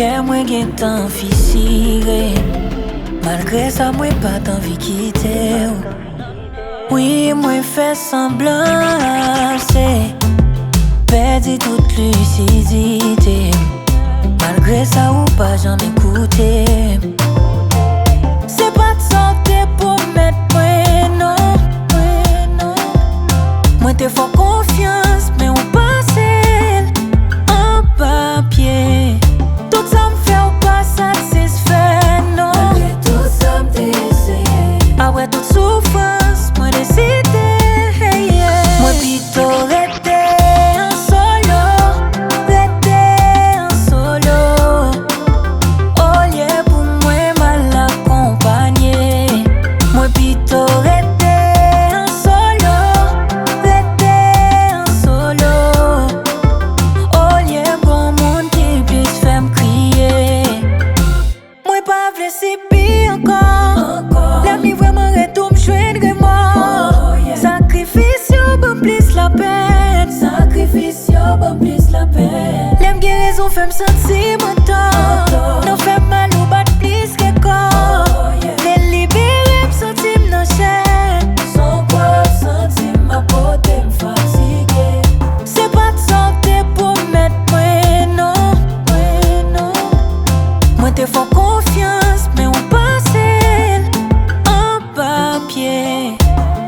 Kè mwen gen tan fisire, malgré sa mwen pa tan vi kite ou. Oui, mwen fè semblant se perdi tout lucidité, malgré ça ou pas j'en écouté. C'est pas de santé pour mettre moi non. Moi te fais confiance mais on passe en papier. Tout ça me fait ou pas satisfait non. Malgré tout ça me essayé. Après toute souffrance moi décidé. Moi plutôt resté en solo, resté en solo. Oh yeah pour moi mal accompagné. Moi plutôt resté en solo, resté en solo. Oh yeah bon monde qui puisse faire me crier. Moi pas vle si pire encore. La mi vraiment retourne joindre moi. Sacrifice yo bon plus la peine. Sacrifice yo bon plus la peine. L'aime qui raison fait me sentir mental. Non fait mal ou bat plus que corps. Les libérer me sentir dans chaîne. Son corps sentir ma peau me fatiguer. C'est pas de santé pour mettre moi non. Moi te fais confiance mais on passe en papier.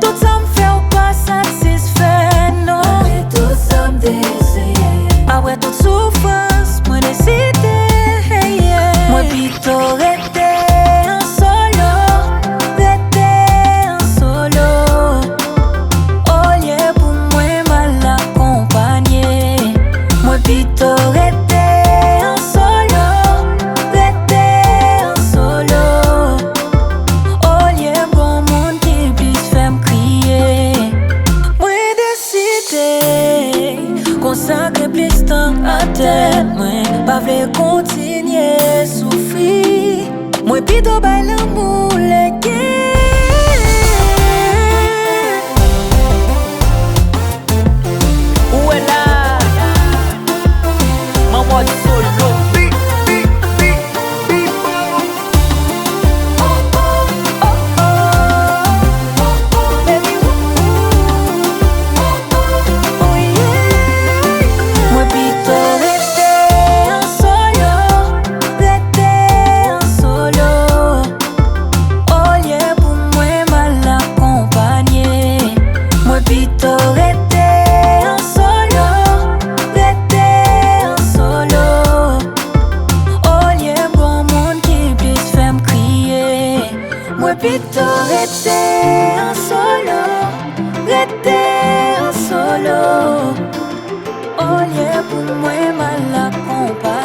Tout ça me fait ou pas satisfait non. Après tout ça me essayé. Après toute souffrance moi décidé. Moi plutôt resté en solo, resté en solo. Oh yeah pour moi mal accompagné. Moi plutôt resté en solo, resté en solo. Oh yeah bon monde qui puisse faire me crier. Moi décidé consacrer plus de temps à tête. Moi pas vle continuer souffrir. Moi plutôt bail l'amour le gain. Où est là? Maman solo. Moi plutôt resté en solo, resté en solo. Oh yeah pour moi mal accompagné. Moi plutôt resté en solo, resté en solo. Oh yeah bon monde qui puisse faire me crier. Moi plutôt resté en solo, resté en solo. Oh yeah pour moi mal accompagné.